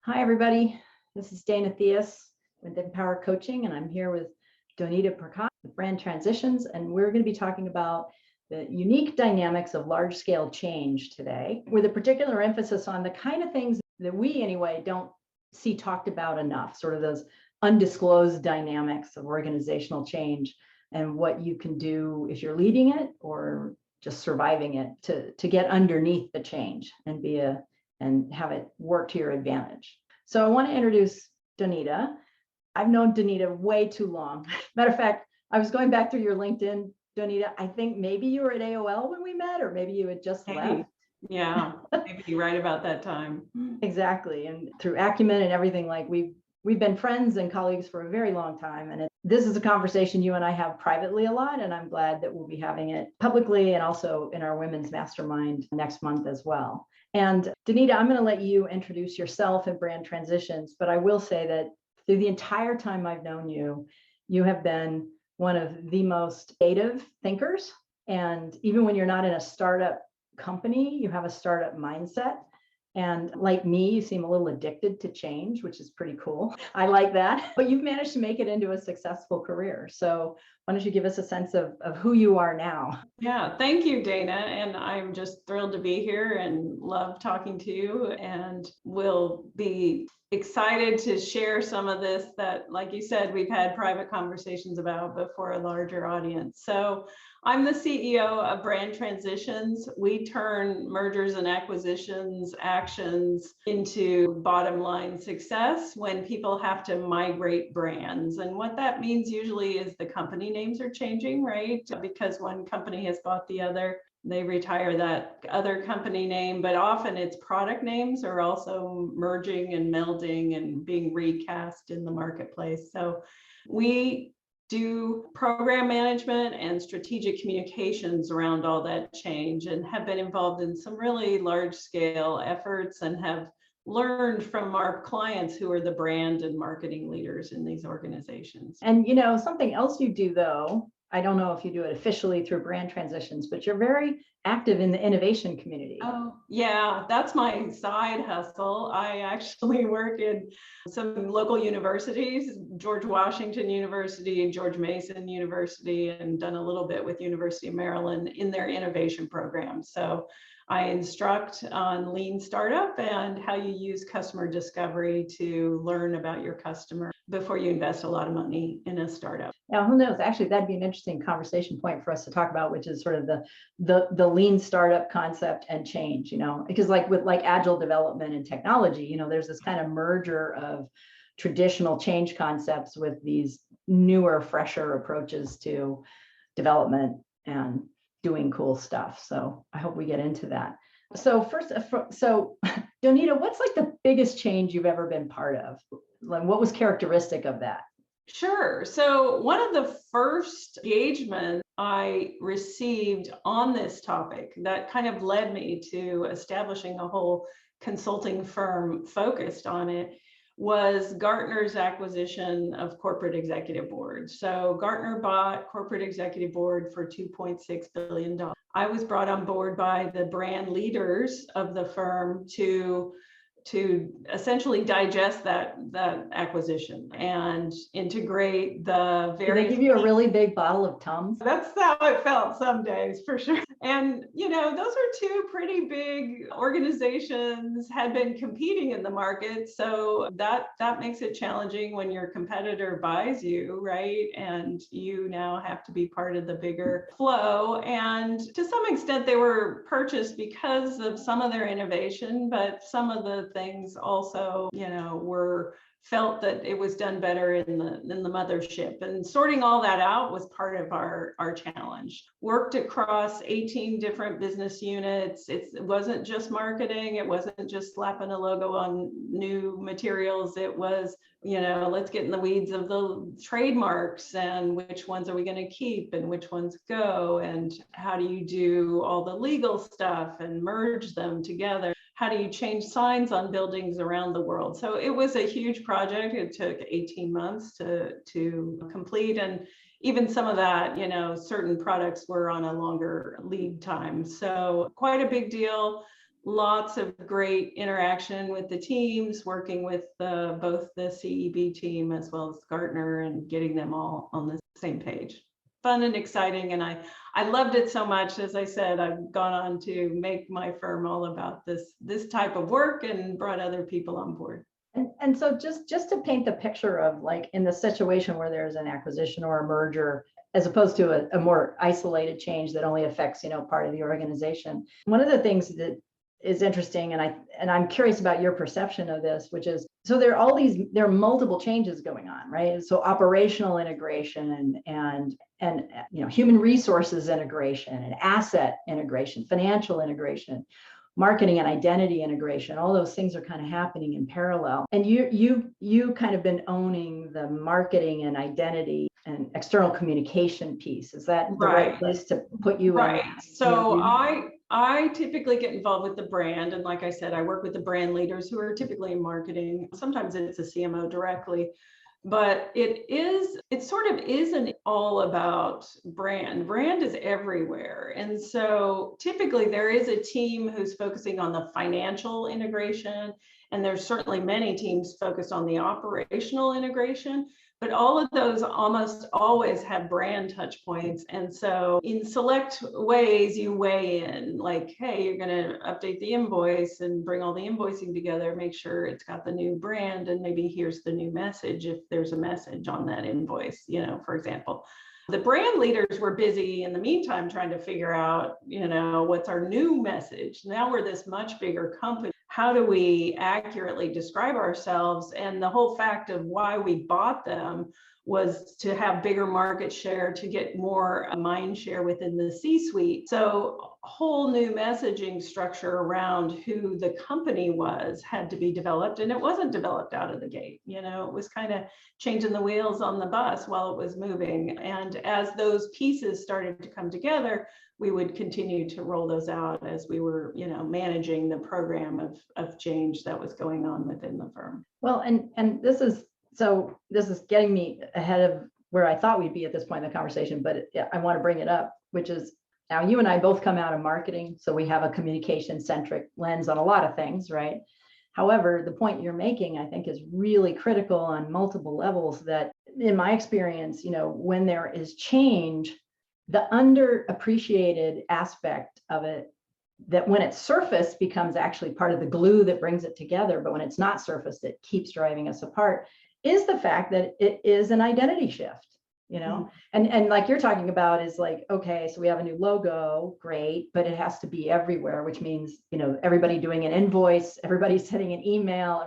Hi, everybody. This is Dana Theus with Empower Coaching, and I'm here with Donita Prakash with Brand Transitions, and we're going to be talking about the unique dynamics of large-scale change today, with a particular emphasis on the kind of things that we, anyway, don't see talked about enough, sort of those undisclosed dynamics of organizational change and what you can do if you're leading it or just surviving it to get underneath the change and have it work to your advantage. So I want to introduce Donita. I've known Donita way too long. Matter of fact, I was going back through your LinkedIn, Donita. I think maybe you were at AOL when we met, or maybe you had just left. Yeah, maybe right about that time. Exactly. And through Acumen and everything, like we've been friends and colleagues for a very long time. And this is a conversation you and I have privately a lot. And I'm glad that we'll be having it publicly and also in our women's mastermind next month as well. And Donita, I'm going to let you introduce yourself and Brand Transitions, but I will say that through the entire time I've known you, you have been one of the most creative thinkers. And even when you're not in a startup company, you have a startup mindset. And like me, you seem a little addicted to change, which is pretty cool. I like that. But you've managed to make it into a successful career. So why don't you give us a sense of who you are now? Yeah, thank you, Dana. And I'm just thrilled to be here and love talking to you. And we'll be excited to share some of this that, like you said, we've had private conversations about before a larger audience. So I'm the CEO of Brand Transitions. We turn mergers and acquisitions actions into bottom line success when people have to migrate brands. And what that means usually is the company names are changing, right? Because one company has bought the other, they retire that other company name, but often it's product names are also merging and melding and being recast in the marketplace. So we do program management and strategic communications around all that change and have been involved in some really large scale efforts and have learned from our clients who are the brand and marketing leaders in these organizations. And something else you do, though, I don't know if you do it officially through Brand Transitions, but you're very active in the innovation community. Oh, yeah, that's my side hustle. I actually work in some local universities, George Washington University and George Mason University, and done a little bit with University of Maryland in their innovation program. So I instruct on lean startup and how you use customer discovery to learn about your customer before you invest a lot of money in a startup. Now, who knows? Actually, that'd be an interesting conversation point for us to talk about, which is sort of the lean startup concept and change, because with agile development and technology, there's this kind of merger of traditional change concepts with these newer, fresher approaches to development and doing cool stuff. So I hope we get into that. So first, Donita, what's like the biggest change you've ever been part of? Like, what was characteristic of that? Sure. So one of the first engagements I received on this topic that kind of led me to establishing a whole consulting firm focused on it was Gartner's acquisition of Corporate Executive Board. So Gartner bought Corporate Executive Board for $2.6 billion. I was brought on board by the brand leaders of the firm to essentially digest that acquisition and integrate the various. Did they give you a really big bottle of Tums? That's how it felt some days, for sure. And those are two pretty big organizations, had been competing in the market, so that makes it challenging when your competitor buys you, right? And you now have to be part of the bigger flow. And to some extent, they were purchased because of some of their innovation, but some of the things also, were felt that it was done better in the mothership. And sorting all that out was part of our challenge. Worked across 18 different business units. It wasn't just marketing. It wasn't just slapping a logo on new materials. It was, let's get in the weeds of the trademarks and which ones are we going to keep and which ones go, and how do you do all the legal stuff and merge them together. How do you change signs on buildings around the world? So it was a huge project. It took 18 months to complete. And even some of that, certain products were on a longer lead time. So quite a big deal. lots of great interaction with the teams, working with both the CEB team as well as Gartner, and getting them all on the same page. Fun and exciting. And I loved it so much. As I said, I've gone on to make my firm all about this type of work and brought other people on board. And so just to paint the picture of, like, in the situation where there's an acquisition or a merger, as opposed to a more isolated change that only affects, part of the organization. One of the things that is interesting, and I'm curious about your perception of this, which is, so there are multiple changes going on, right? So operational integration and human resources integration and asset integration, financial integration, marketing and identity integration, all those things are kind of happening in parallel. And you kind of been owning the marketing and identity and external communication piece. Is that the right place to put you in? Right. So I typically get involved with the brand. And like I said, I work with the brand leaders who are typically in marketing. Sometimes it's a CMO directly, but it sort of isn't all about brand. Brand is everywhere. And so typically there is a team who's focusing on the financial integration, and there's certainly many teams focused on the operational integration. But all of those almost always have brand touch points. And so in select ways, you weigh in, like, hey, you're going to update the invoice and bring all the invoicing together, make sure it's got the new brand, and maybe here's the new message if there's a message on that invoice, for example. The brand leaders were busy in the meantime trying to figure out, what's our new message. Now we're this much bigger company. How do we accurately describe ourselves? And the whole fact of why we bought them was to have bigger market share, to get more mind share within the C-suite. So a whole new messaging structure around who the company was had to be developed, and it wasn't developed out of the gate. It was kind of changing the wheels on the bus while it was moving. And as those pieces started to come together, we would continue to roll those out as we were, managing the program of change that was going on within the firm. Well, and this is getting me ahead of where I thought we'd be at this point in the conversation, but I want to bring it up, which is, now you and I both come out of marketing, so we have a communication-centric lens on a lot of things, right? However, the point you're making, I think, is really critical on multiple levels. That, in my experience, when there is change, the underappreciated aspect of it, that when it's surfaced becomes actually part of the glue that brings it together, but when it's not surfaced, it keeps driving us apart, is the fact that it is an identity shift. And like you're talking about is like, okay, so we have a new logo, great, but it has to be everywhere, which means, everybody doing an invoice, everybody sending an email,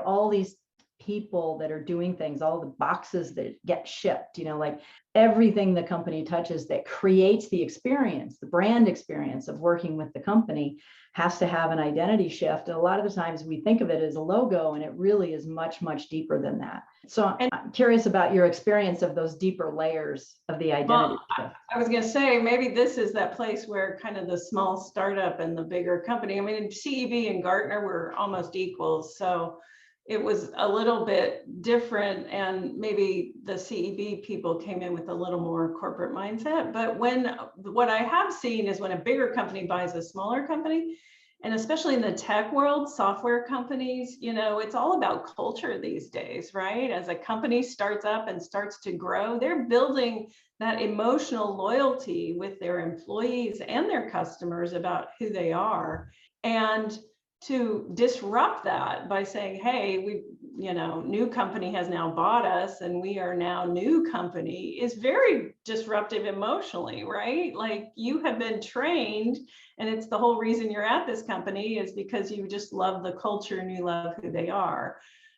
all these people that are doing things, all the boxes that get shipped, like everything the company touches that creates the experience, the brand experience of working with the company, has to have an identity shift. And a lot of the times we think of it as a logo, and it really is much, much deeper than that. So I'm curious about your experience of those deeper layers of the identity shift. I was going to say, maybe this is that place where kind of the small startup and the bigger company, CEB and Gartner were almost equals. So it was a little bit different, and maybe the CEB people came in with a little more corporate mindset. But what I have seen is when a bigger company buys a smaller company, and especially in the tech world, software companies, it's all about culture these days, right? As a company starts up and starts to grow, they're building that emotional loyalty with their employees and their customers about who they are. And to disrupt that by saying, hey, new company has now bought us and we are now new company, is very disruptive emotionally, right? Like, you have been trained, and it's the whole reason you're at this company is because you just love the culture and you love who they are.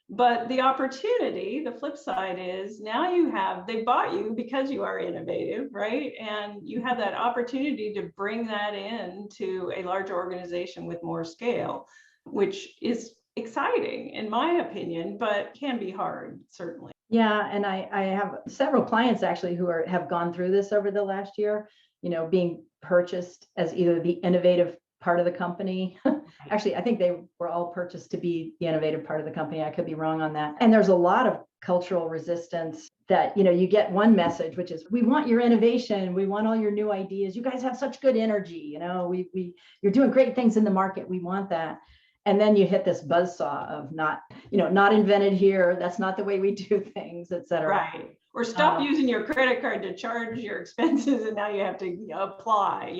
But the opportunity, the flip side is, now they bought you because you are innovative, right? And you have that opportunity to bring that in to a larger organization with more scale, which is exciting in my opinion, but can be hard, certainly. Yeah, and I have several clients actually who have gone through this over the last year, being purchased as either the innovative part of the company. Actually, I think they were all purchased to be the innovative part of the company. I could be wrong on that. And there's a lot of cultural resistance that, you get one message, which is, we want your innovation. We want all your new ideas. You guys have such good energy. You're doing great things in the market. We want that. And then you hit this buzzsaw of not invented here. That's not the way we do things, et cetera. Right. Or stop using your credit card to charge your expenses, and now you have to apply,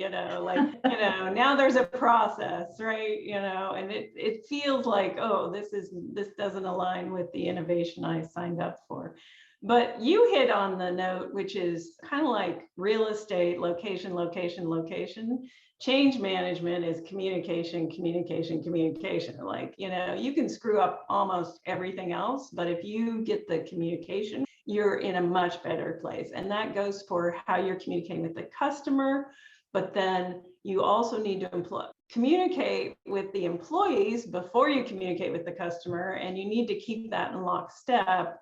now there's a process, right? And it feels like, oh, this doesn't align with the innovation I signed up for. But you hit on the note, which is kind of like real estate, location, location, location. Change management is communication, communication, communication. You can screw up almost everything else, but if you get the communication, you're in a much better place. And that goes for how you're communicating with the customer, but then you also need to communicate with the employees before you communicate with the customer, and you need to keep that in lockstep.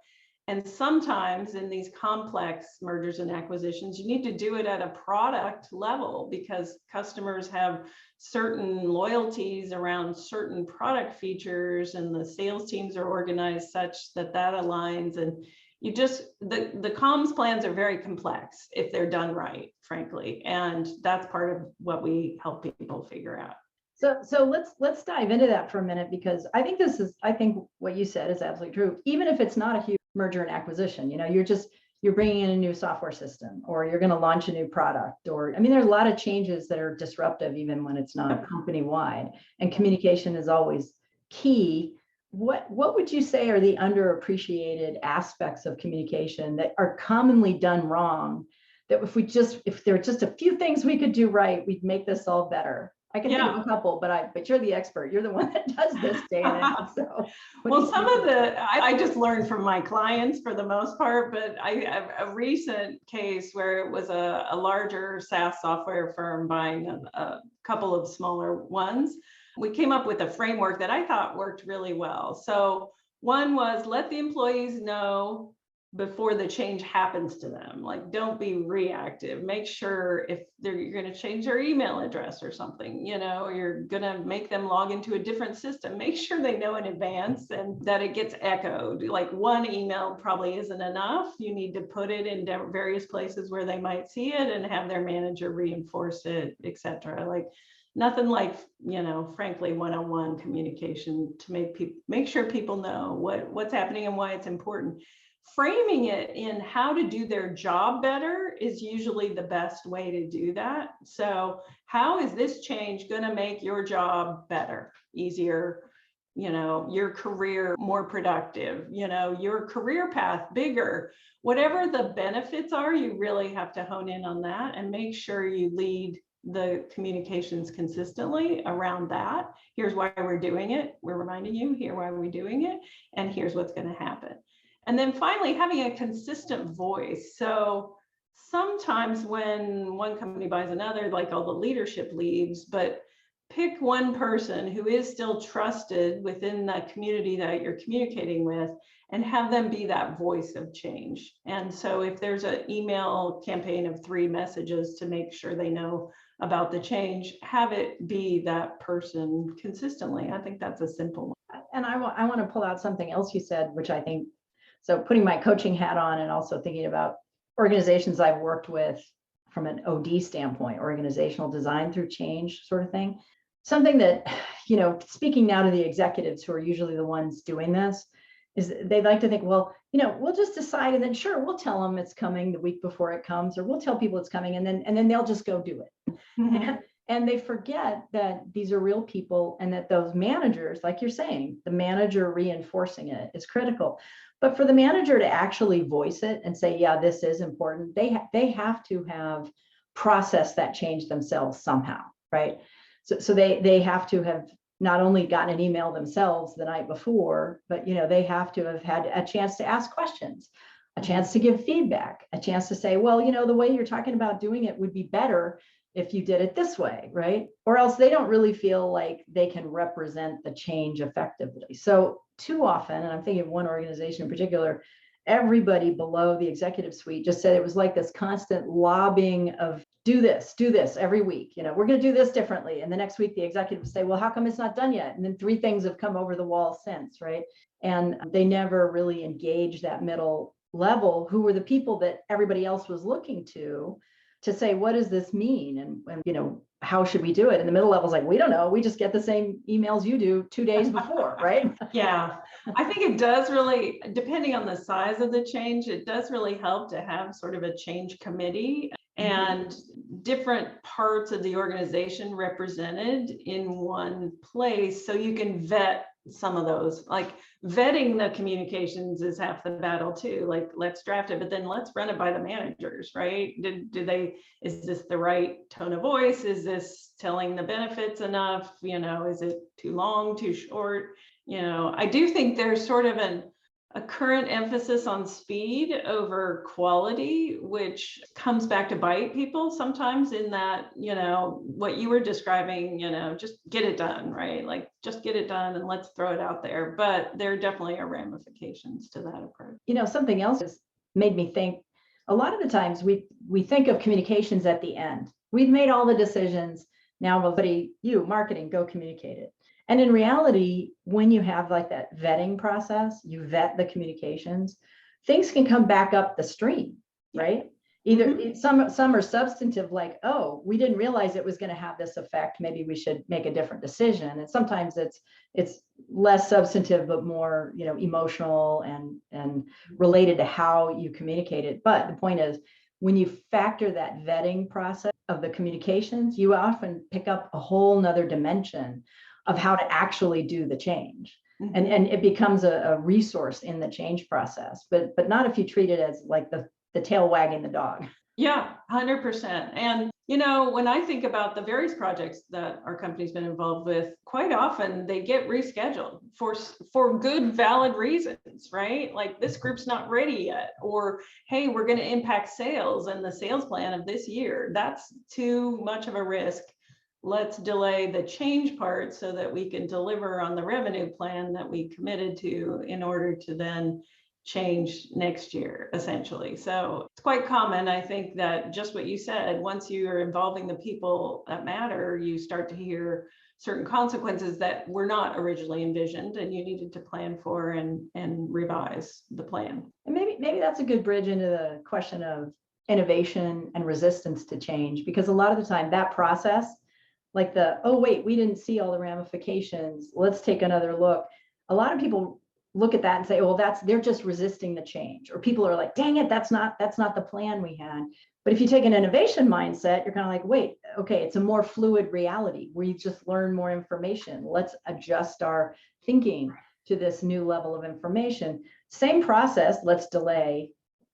And sometimes in these complex mergers and acquisitions, you need to do it at a product level because customers have certain loyalties around certain product features, and the sales teams are organized such that aligns. And the comms plans are very complex if they're done right, frankly. And that's part of what we help people figure out. So let's dive into that for a minute, because I think what you said is absolutely true. Even if it's not a huge merger and acquisition, you're bringing in a new software system, or you're going to launch a new product, there's a lot of changes that are disruptive, even when it's not company wide, and communication is always key. What would you say are the underappreciated aspects of communication that are commonly done wrong, that if there were just a few things we could do right, we'd make this all better? I can think of a couple, but you're the expert. You're the one that does this day in and out. So, well, I just learned from my clients for the most part, but I have a recent case where it was a larger SaaS software firm buying a couple of smaller ones. We came up with a framework that I thought worked really well. So one was, let the employees know before the change happens to them. Don't be reactive. Make sure if you're going to change their email address or something, you're going to make them log into a different system. Make sure they know in advance and that it gets echoed. One email probably isn't enough. You need to put it in various places where they might see it and have their manager reinforce it, etc. Nothing frankly, one-on-one communication to make sure people know what's happening and why it's important. Framing it in how to do their job better is usually the best way to do that. So how is this change going to make your job better, easier, your career more productive, your career path bigger? Whatever the benefits are, you really have to hone in on that and make sure you lead the communications consistently around that. Here's why we're doing it. We're reminding you, here why we're doing it, and here's what's going to happen. And then finally, having a consistent voice. So sometimes when one company buys another, all the leadership leaves, but pick one person who is still trusted within that community that you're communicating with and have them be that voice of change. And so if there's an email campaign of 3 messages to make sure they know about the change, have it be that person consistently. I think that's a simple one. And I want to pull out something else you said, which I think, so putting my coaching hat on and also thinking about organizations I've worked with from an OD standpoint, organizational design through change sort of thing. Something that, speaking now to the executives who are usually the ones doing this, is they like to think, well, we'll just decide, and then sure, we'll tell them it's coming the week before it comes, or we'll tell people it's coming, and then they'll just go do it. Mm-hmm. And they forget that these are real people, and that those managers, like you're saying, the manager reinforcing it is critical. But for the manager to actually voice it and say, yeah, this is important, they have to have processed that change themselves somehow, right? So they have to have not only gotten an email themselves the night before, but they have to have had a chance to ask questions, a chance to give feedback, a chance to say, well, the way you're talking about doing it would be better if you did it this way, right? Or else they don't really feel like they can represent the change effectively. So too often, and I'm thinking of one organization in particular, everybody below the executive suite just said it was like this constant lobbying of do this every week. We're going to do this differently. And the next week the executives say, well, how come it's not done yet? And then 3 things have come over the wall since, right? And they never really engaged that middle level, who were the people that everybody else was looking to say, what does this mean? And how should we do it? And the middle level is like, we don't know. We just get the same emails you do 2 days before, right? Yeah, I think it does really, depending on the size of the change, it does really help to have sort of a change committee and different parts of the organization represented in one place, so you can vet some of those. Like vetting the communications is half the battle too. Like, let's draft it, but then let's run it by the managers, right? Is this the right tone of voice? Is this telling the benefits enough? Is it too long, too short? I do think there's sort of a current emphasis on speed over quality, which comes back to bite people sometimes, in that, what you were describing, just get it done, right? Like, just get it done and let's throw it out there. But there definitely are ramifications to that approach. Something else has made me think, a lot of the times we think of communications at the end. We've made all the decisions. Now, marketing, go communicate it. And in reality, when you have like that vetting process, you vet the communications, things can come back up the stream, right? Either some are substantive, like, oh, we didn't realize it was going to have this effect. Maybe we should make a different decision. And sometimes it's less substantive, but more, emotional and related to how you communicate it. But the point is, when you factor that vetting process of the communications, you often pick up a whole nother dimension of how to actually do the change. And it becomes a resource in the change process, but not if you treat it as like the tail wagging the dog. Yeah, 100%. And, when I think about the various projects that our company's been involved with, quite often they get rescheduled for good, valid reasons, right? Like, this group's not ready yet, or, hey, we're going to impact sales and the sales plan of this year. That's too much of a risk. Let's delay the change part so that we can deliver on the revenue plan that we committed to, in order to then change next year, essentially. So it's quite common, I think, that just what you said, once you are involving the people that matter, you start to hear certain consequences that were not originally envisioned, and you needed to plan for and revise the plan. And maybe that's a good bridge into the question of innovation and resistance to change, because a lot of the time that process, like oh wait, we didn't see all the ramifications, let's take another look. A lot of people look at that and say, well, they're just resisting the change. Or people are like, dang it, that's not the plan we had. But if you take an innovation mindset, you're kind of like, wait, okay, it's a more fluid reality. We just learn more information. Let's adjust our thinking to this new level of information. Same process, let's delay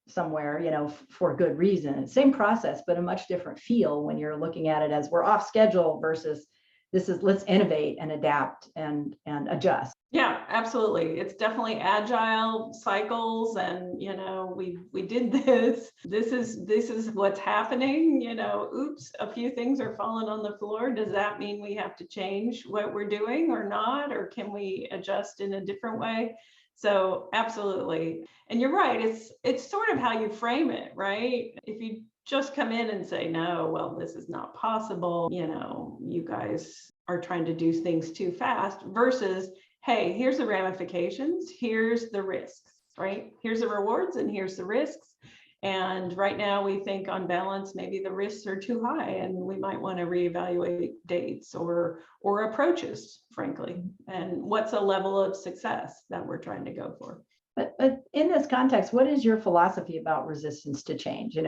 somewhere, for good reason. Same process, but a much different feel when you're looking at it as we're off schedule versus let's innovate and adapt and adjust. Yeah, absolutely. It's definitely agile cycles, and we did this. This is what's happening. Oops, a few things are falling on the floor. Does that mean we have to change what we're doing or not, or can we adjust in a different way? So absolutely. And you're right. It's sort of how you frame it, right? If you just come in and say, no, well, this is not possible, you guys are trying to do things too fast, versus, hey, here's the ramifications, here's the risks, right? Here's the rewards and here's the risks. And right now we think, on balance, maybe the risks are too high and we might want to reevaluate dates or approaches, frankly. And what's a level of success that we're trying to go for? But in this context, what is your philosophy about resistance to change?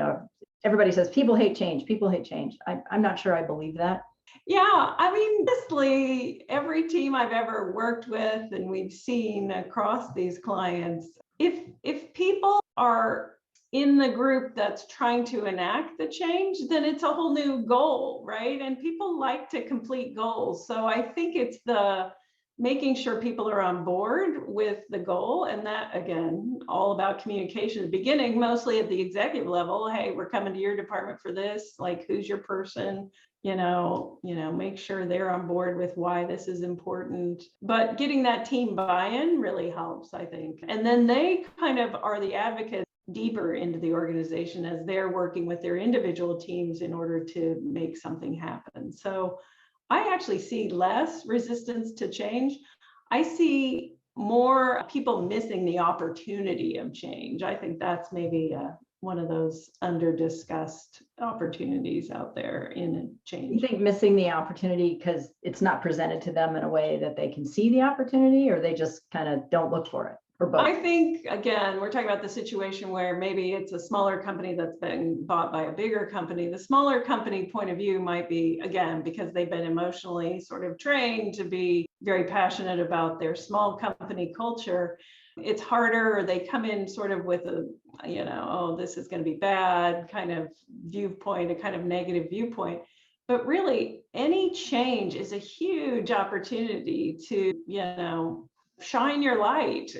Everybody says people hate change. People hate change. I'm not sure I believe that. Yeah, I mean, honestly, every team I've ever worked with and we've seen across these clients, if people are in the group that's trying to enact the change, then it's a whole new goal, right? And people like to complete goals. So I think it's the making sure people are on board with the goal. And that, again, all about communication, beginning mostly at the executive level. Hey, we're coming to your department for this. Like, who's your person? Make sure they're on board with why this is important. But getting that team buy-in really helps, I think. And then they kind of are the advocates deeper into the organization as they're working with their individual teams in order to make something happen. So I actually see less resistance to change. I see more people missing the opportunity of change. I think that's maybe one of those under-discussed opportunities out there in change. You think missing the opportunity because it's not presented to them in a way that they can see the opportunity, or they just kind of don't look for it, or both? I think, again, we're talking about the situation where maybe it's a smaller company that's been bought by a bigger company. The smaller company point of view might be, again, because they've been emotionally sort of trained to be very passionate about their small company culture. It's harder, or they come in sort of with a, oh, this is going to be bad kind of viewpoint, a kind of negative viewpoint. But really, any change is a huge opportunity to, shine your light,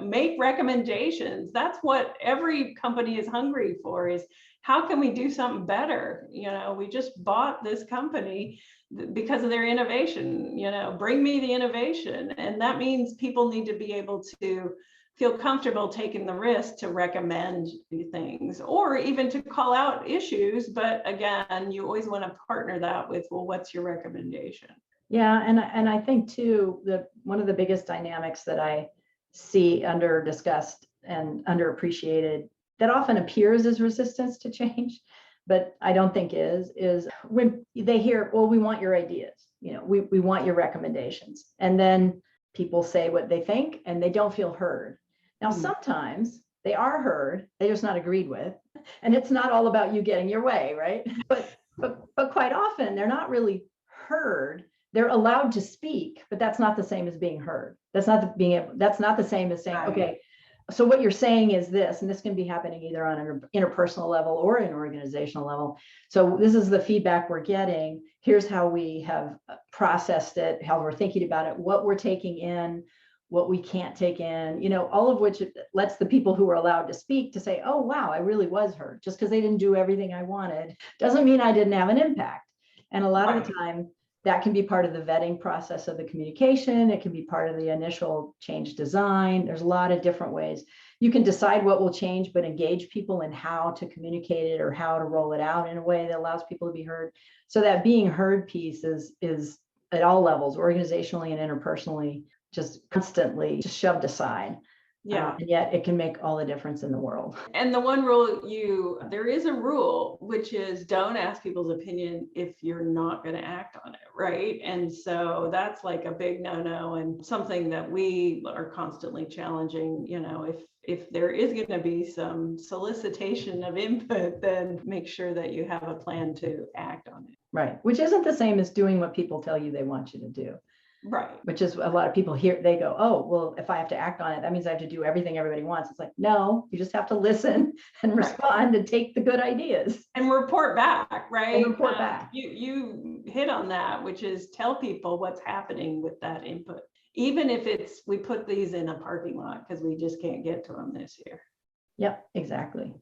make recommendations. That's what every company is hungry for, is how can we do something better? We just bought this company because of their innovation, bring me the innovation. And that means people need to be able to feel comfortable taking the risk to recommend things, or even to call out issues. But again, you always want to partner that with, well, what's your recommendation? Yeah, and I think too that one of the biggest dynamics that I see under discussed and underappreciated that often appears as resistance to change, but I don't think is when they hear, well, we want your ideas, we want your recommendations. And then people say what they think and they don't feel heard. Now, sometimes they are heard, they're just not agreed with. And it's not all about you getting your way, right? But quite often they're not really heard. They're allowed to speak, but that's not the same as being heard. That's not the same as saying, Right. Okay, so what you're saying is this, and this can be happening either on an interpersonal level or an organizational level. So this is the feedback we're getting. Here's how we have processed it, how we're thinking about it, what we're taking in, what we can't take in, all of which lets the people who are allowed to speak to say, oh, wow, I really was heard. Just because they didn't do everything I wanted doesn't mean I didn't have an impact. And a lot of the time, that can be part of the vetting process of the communication. It can be part of the initial change design. There's a lot of different ways. You can decide what will change, but engage people in how to communicate it or how to roll it out in a way that allows people to be heard. So that being heard piece is at all levels, organizationally and interpersonally, just constantly just shoved aside. Yeah. And yet it can make all the difference in the world. And the one rule there is a rule, which is don't ask people's opinion if you're not going to act on it, right? And so that's like a big no-no, and something that we are constantly challenging. If there is going to be some solicitation of input, then make sure that you have a plan to act on it. Right. Which isn't the same as doing what people tell you they want you to do. Right. Which is a lot of people here, they go, oh, well, if I have to act on it, that means I have to do everything everybody wants. It's like, no, you just have to listen and respond and take the good ideas. And report back, right? And report back. You hit on that, which is tell people what's happening with that input. Even if we put these in a parking lot because we just can't get to them this year. Yep, exactly.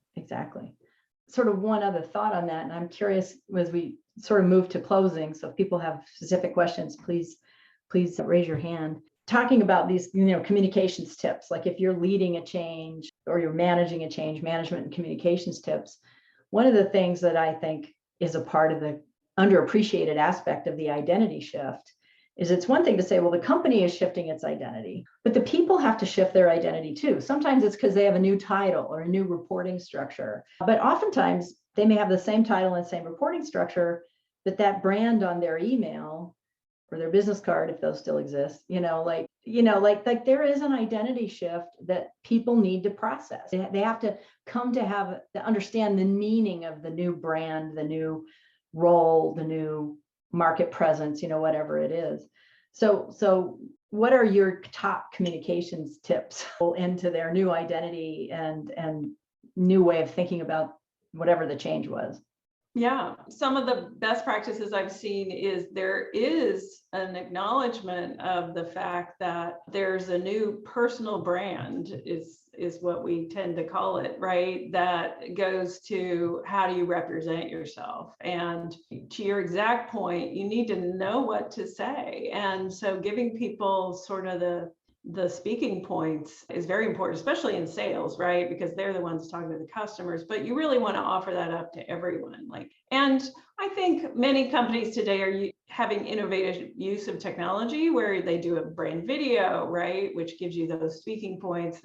Sort of one other thought on that, and I'm curious as we sort of move to closing. So if people have specific questions, please raise your hand. Talking about these, communications tips, like if you're leading a change or you're managing a change, management and communications tips. One of the things that I think is a part of the underappreciated aspect of the identity shift is it's one thing to say, well, the company is shifting its identity, but the people have to shift their identity too. Sometimes it's because they have a new title or a new reporting structure, but oftentimes they may have the same title and same reporting structure, but that brand on their email or their business card, if those still exist, like there is an identity shift that people need to process. They have to come to understand the meaning of the new brand, the new role, the new market presence, whatever it is. So what are your top communications tips into their new identity and new way of thinking about whatever the change was? Yeah, some of the best practices I've seen is there is an acknowledgement of the fact that there's a new personal brand is what we tend to call it, right? That goes to how do you represent yourself? And to your exact point, you need to know what to say. And so giving people sort of the speaking points is very important, especially in sales, right? Because they're the ones talking to the customers, but you really want to offer that up to everyone. And I think many companies today having innovative use of technology where they do a brand video, right, which gives you those speaking points.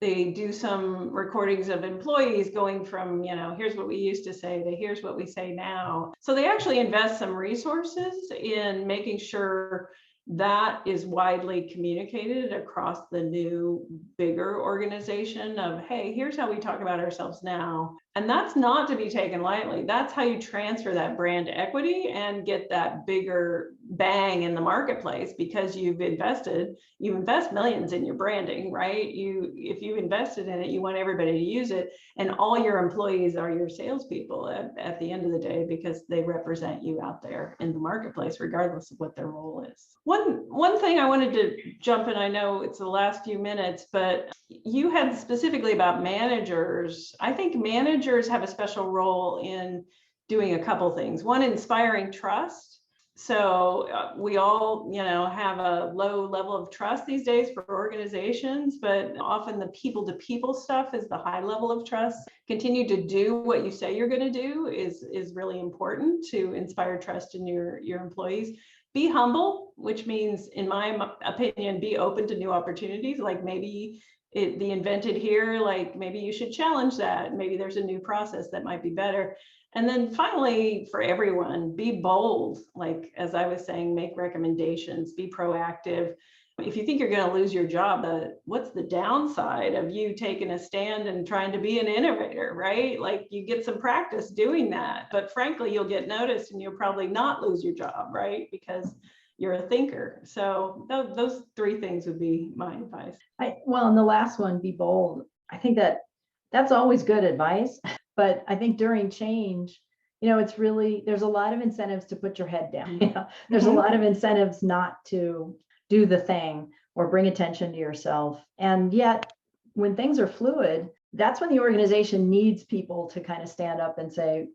They do some recordings of employees going from, here's what we used to say to here's what we say now. So they actually invest some resources in making sure that is widely communicated across the new, bigger organization of, hey, here's how we talk about ourselves now. And that's not to be taken lightly. That's how you transfer that brand equity and get that bigger bang in the marketplace, because you invest millions in your branding, right? If you invested in it, you want everybody to use it. And all your employees are your salespeople at the end of the day, because they represent you out there in the marketplace, regardless of what their role is. One thing I wanted to jump in, I know it's the last few minutes, but you had specifically about managers. I think managers have a special role in doing a couple things. One, inspiring trust. So we all, have a low level of trust these days for organizations, but often the people to people stuff is the high level of trust. Continue to do what you say you're going to do is really important to inspire trust in your employees. Be humble, which means, in my opinion, be open to new opportunities. Like maybe the invented here, like maybe you should challenge that. Maybe there's a new process that might be better. And then finally, for everyone, be bold. Like, as I was saying, make recommendations, be proactive. If you think you're going to lose your job, what's the downside of you taking a stand and trying to be an innovator, right? Like, you get some practice doing that, but frankly, you'll get noticed and you'll probably not lose your job, right? Because you're a thinker. So those three things would be my advice. Well, and the last one, be bold. I think that's always good advice, but I think during change, it's really, there's a lot of incentives to put your head down. There's a lot of incentives not to do the thing or bring attention to yourself. And yet, when things are fluid, that's when the organization needs people to kind of stand up and say,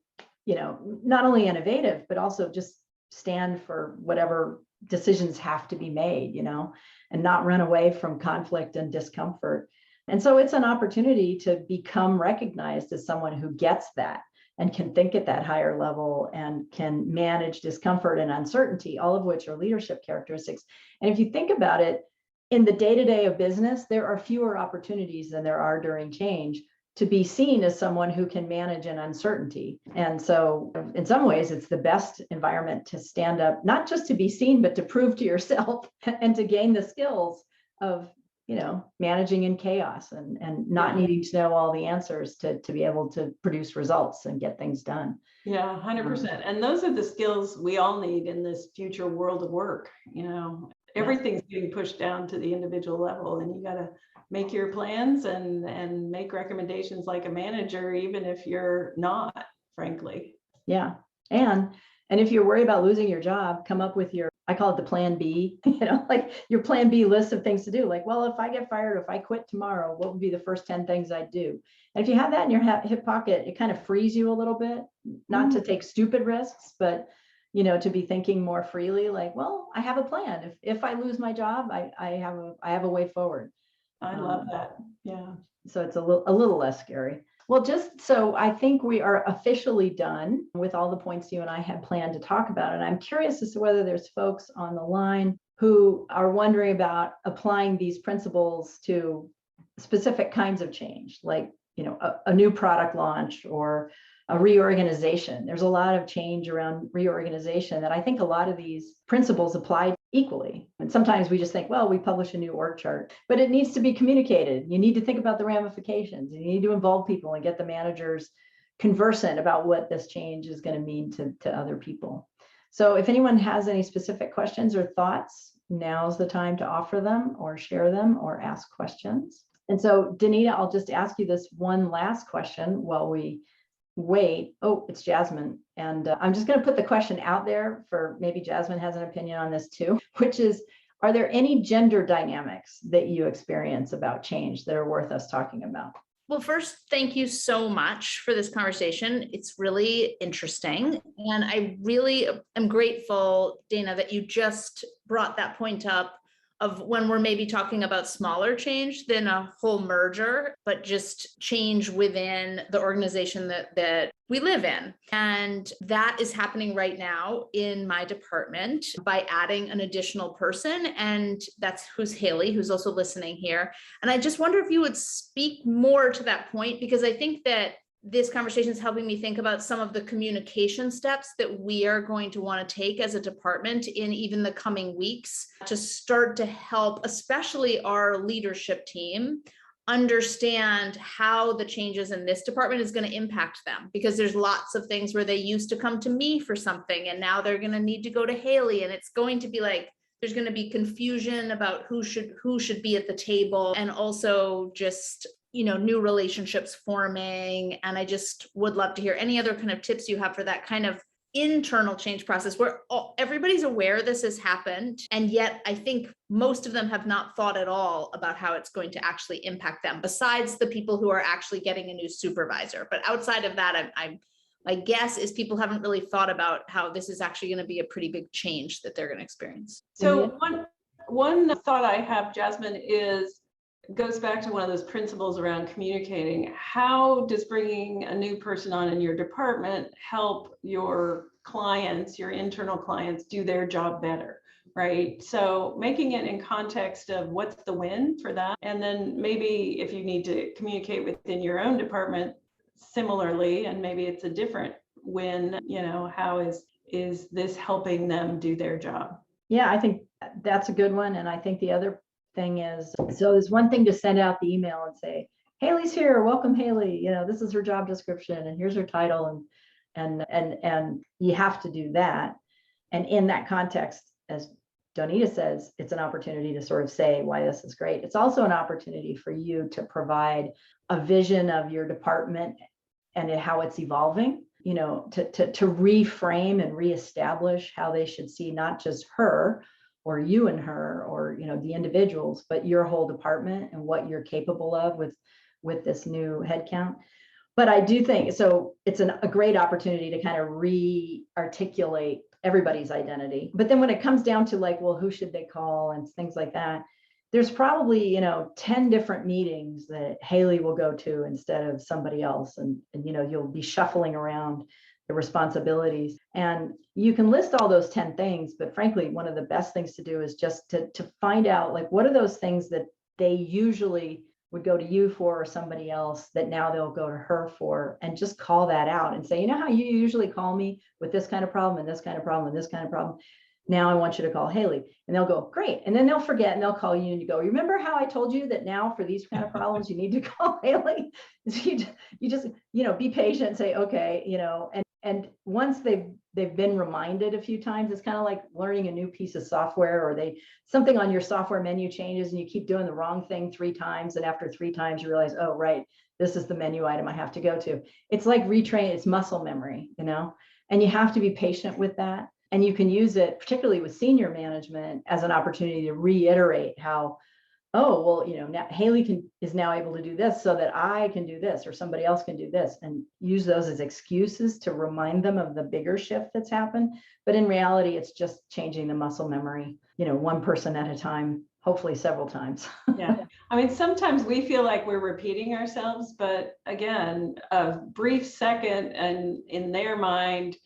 not only innovative, but also just stand for whatever decisions have to be made, and not run away from conflict and discomfort. And so it's an opportunity to become recognized as someone who gets that and can think at that higher level and can manage discomfort and uncertainty, all of which are leadership characteristics. And if you think about it, in the day-to-day of business, there are fewer opportunities than there are during change to be seen as someone who can manage an uncertainty. And so in some ways, it's the best environment to stand up, not just to be seen, but to prove to yourself and to gain the skills of, managing in chaos and not needing to know all the answers to be able to produce results and get things done. Yeah, 100%. And those are the skills we all need in this future world of work. Everything's getting pushed down to the individual level, and you got to make your plans and make recommendations like a manager, even if you're not, frankly. Yeah. And if you're worried about losing your job, come up with I call it the plan B, like your plan B list of things to do. Like, well, if I get fired, if I quit tomorrow, what would be the first 10 things I'd do? And if you have that in your hip pocket, it kind of frees you a little bit, not to take stupid risks, but to be thinking more freely, like, well, I have a plan. If I lose my job, I have a way forward. I love that. Yeah. So it's a little less scary. Well, just so I think we are officially done with all the points you and I had planned to talk about. And I'm curious as to whether there's folks on the line who are wondering about applying these principles to specific kinds of change, like, a new product launch or a reorganization. There's a lot of change around reorganization that I think a lot of these principles apply equally. And sometimes we just think, well, we publish a new org chart, but it needs to be communicated. You need to think about the ramifications. You need to involve people and get the managers conversant about what this change is going to mean to other people. So if anyone has any specific questions or thoughts, now's the time to offer them or share them or ask questions. And so, Donita, I'll just ask you this one last question while we wait. Oh, it's Jasmine. And I'm just going to put the question out there for maybe Jasmine has an opinion on this too, which is, are there any gender dynamics that you experience about change that are worth us talking about? Well, first, thank you so much for this conversation. It's really interesting. And I really am grateful, Dana, that you just brought that point up of when we're maybe talking about smaller change than a whole merger, but just change within the organization that we live in. And that is happening right now in my department by adding an additional person. And that's who's Haley, who's also listening here. And I just wonder if you would speak more to that point, because I think that this conversation is helping me think about some of the communication steps that we are going to want to take as a department in even the coming weeks to start to help, especially our leadership team, understand how the changes in this department is going to impact them, because there's lots of things where they used to come to me for something and now they're going to need to go to Haley, and it's going to be like there's going to be confusion about who should be at the table, and also just new relationships forming. And I just would love to hear any other kind of tips you have for that kind of internal change process where everybody's aware this has happened, and yet I think most of them have not thought at all about how it's going to actually impact them, besides the people who are actually getting a new supervisor. But outside of that, my guess is people haven't really thought about how this is actually going to be a pretty big change that they're going to experience. So one thought I have, Jasmine, goes back to one of those principles around communicating. How does bringing a new person on in your department help your clients, your internal clients, do their job better, right? So making it in context of what's the win for that. And then maybe if you need to communicate within your own department similarly, and maybe it's a different win, how is this helping them do their job? Yeah, I think that's a good one. And I think the other thing is, so there's one thing to send out the email and say, Haley's here, welcome Haley, this is her job description and here's her title, and you have to do that. And in that context, as Donita says, it's an opportunity to sort of say why this is great. It's also an opportunity for you to provide a vision of your department and how it's evolving, to reframe and reestablish how they should see not just her or you and her, or the individuals, but your whole department and what you're capable of with this new headcount. But I do think so. It's a great opportunity to kind of re-articulate everybody's identity. But then when it comes down to like, well, who should they call and things like that, there's probably 10 different meetings that Haley will go to instead of somebody else, and you'll be shuffling around the responsibilities. And you can list all those 10 things, but frankly, one of the best things to do is just to find out, like, what are those things that they usually would go to you for or somebody else that now they'll go to her for, and just call that out and say, how you usually call me with this kind of problem and this kind of problem and this kind of problem. Now I want you to call Haley. And they'll go, great. And then they'll forget and they'll call you and you go, remember how I told you that now for these kind of problems, you need to call Haley? So you just, be patient and say, okay, and once they've been reminded a few times, it's kind of like learning a new piece of software, or something on your software menu changes and you keep doing the wrong thing 3 times. And after 3 times, you realize, oh, right, this is the menu item I have to go to. It's like retrain, it's muscle memory, and you have to be patient with that. And you can use it, particularly with senior management, as an opportunity to reiterate how, oh, well, now Haley is now able to do this so that I can do this, or somebody else can do this, and use those as excuses to remind them of the bigger shift that's happened. But in reality, it's just changing the muscle memory, one person at a time, hopefully several times. Yeah. I mean, sometimes we feel like we're repeating ourselves, but again, a brief second and in their mind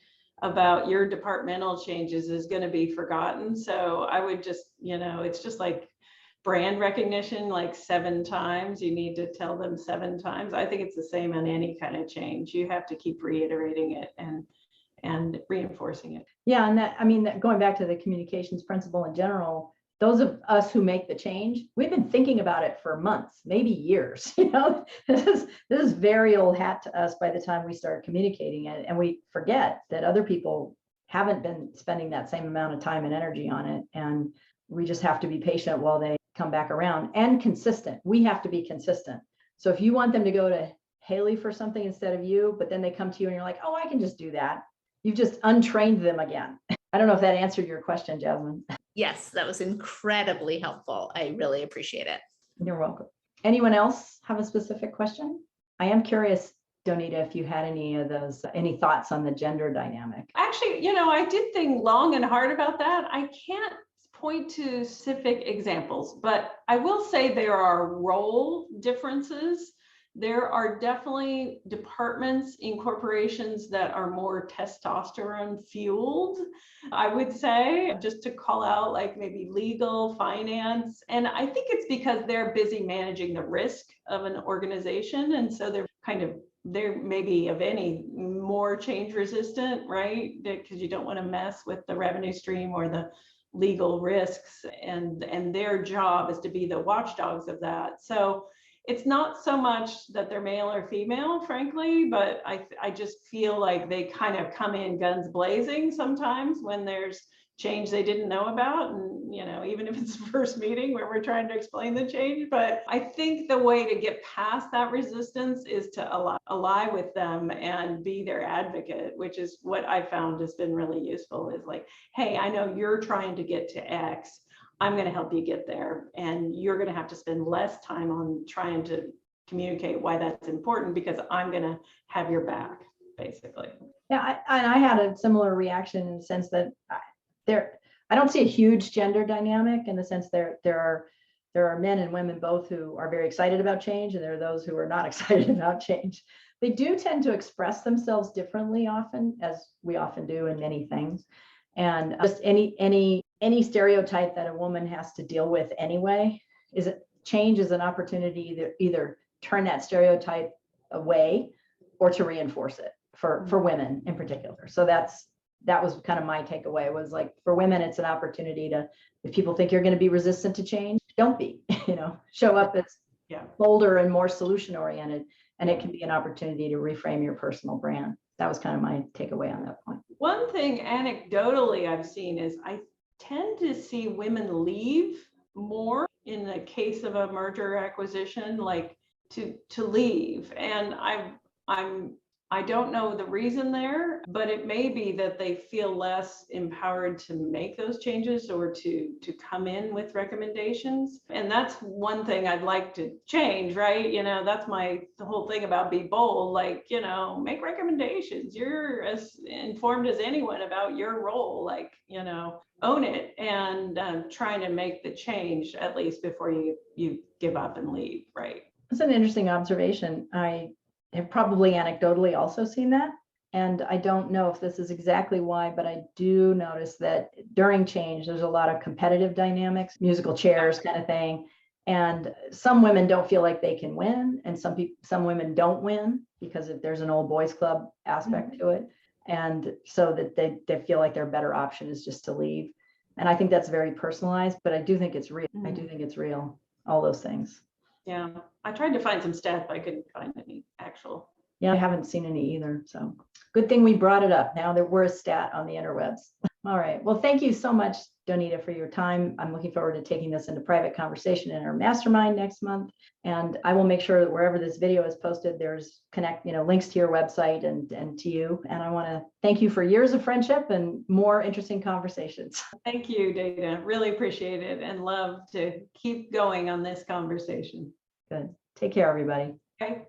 about your departmental changes is going to be forgotten. So I would just, it's just like brand recognition, like 7 times, you need to tell them 7 times. I think it's the same on any kind of change. You have to keep reiterating it and reinforcing it. Yeah. And going back to the communications principle in general, those of us who make the change, we've been thinking about it for months, maybe years. This is very old hat to us by the time we start communicating it, and we forget that other people haven't been spending that same amount of time and energy on it, and we just have to be patient while they come back around, and consistent. We have to be consistent. So if you want them to go to Haley for something instead of you, but then they come to you and you're like, oh, I can just do that, you've just untrained them again. I don't know if that answered your question, Jasmine. Yes, that was incredibly helpful. I really appreciate it. You're welcome. Anyone else have a specific question? I am curious, Donita, if you had any thoughts on the gender dynamic. Actually, I did think long and hard about that. I can't point to specific examples, but I will say there are role differences. There are definitely departments in corporations that are more testosterone fueled, I would say, just to call out like maybe legal, finance. And I think it's because they're busy managing the risk of an organization. And so they're maybe of any more change resistant, right? Because you don't want to mess with the revenue stream or the legal risks, and their job is to be the watchdogs of that. So it's not so much that they're male or female, frankly, but I just feel like they kind of come in guns blazing sometimes when there's change they didn't know about. And, even if it's the first meeting where we're trying to explain the change, but I think the way to get past that resistance is to ally with them and be their advocate, which is what I found has been really useful, is like, hey, I know you're trying to get to X. I'm going to help you get there. And you're going to have to spend less time on trying to communicate why that's important, because I'm going to have your back, basically. Yeah, I had a similar reaction in the sense that I don't see a huge gender dynamic, in the sense there are men and women both who are very excited about change, and there are those who are not excited about change. They do tend to express themselves differently often, as we often do in many things. And just any stereotype that a woman has to deal with anyway, change is an opportunity to either turn that stereotype away or to reinforce it for women in particular. So that was kind of my takeaway, was like, for women, it's an opportunity to, if people think you're going to be resistant to change, don't be, show up as bolder and more solution oriented. And it can be an opportunity to reframe your personal brand. That was kind of my takeaway on that point. One thing anecdotally I've seen is I tend to see women leave more in the case of a merger acquisition, like to leave. And I don't know the reason there, but it may be that they feel less empowered to make those changes or to come in with recommendations. And that's one thing I'd like to change, right? That's the whole thing about be bold, like, make recommendations. You're as informed as anyone about your role, like, own it, and trying to make the change at least before you give up and leave, right? That's an interesting observation. I have probably anecdotally also seen that. And I don't know if this is exactly why, but I do notice that during change, there's a lot of competitive dynamics, musical chairs kind of thing. And some women don't feel like they can win. And some women don't win because if there's an old boys club aspect to it. And so that they feel like their better option is just to leave. And I think that's very personalized, but I do think it's real. I do think it's real, all those things. Yeah, I tried to find some stats, but I couldn't find any actual. Yeah, I haven't seen any either. So good thing we brought it up. Now there were a stat on the interwebs. All right. Well, thank you so much, Donita, for your time. I'm looking forward to taking this into private conversation in our mastermind next month. And I will make sure that wherever this video is posted, there's links to your website and to you. And I want to thank you for years of friendship and more interesting conversations. Thank you, Dana. Really appreciate it and love to keep going on this conversation. Good. Take care, everybody. Okay.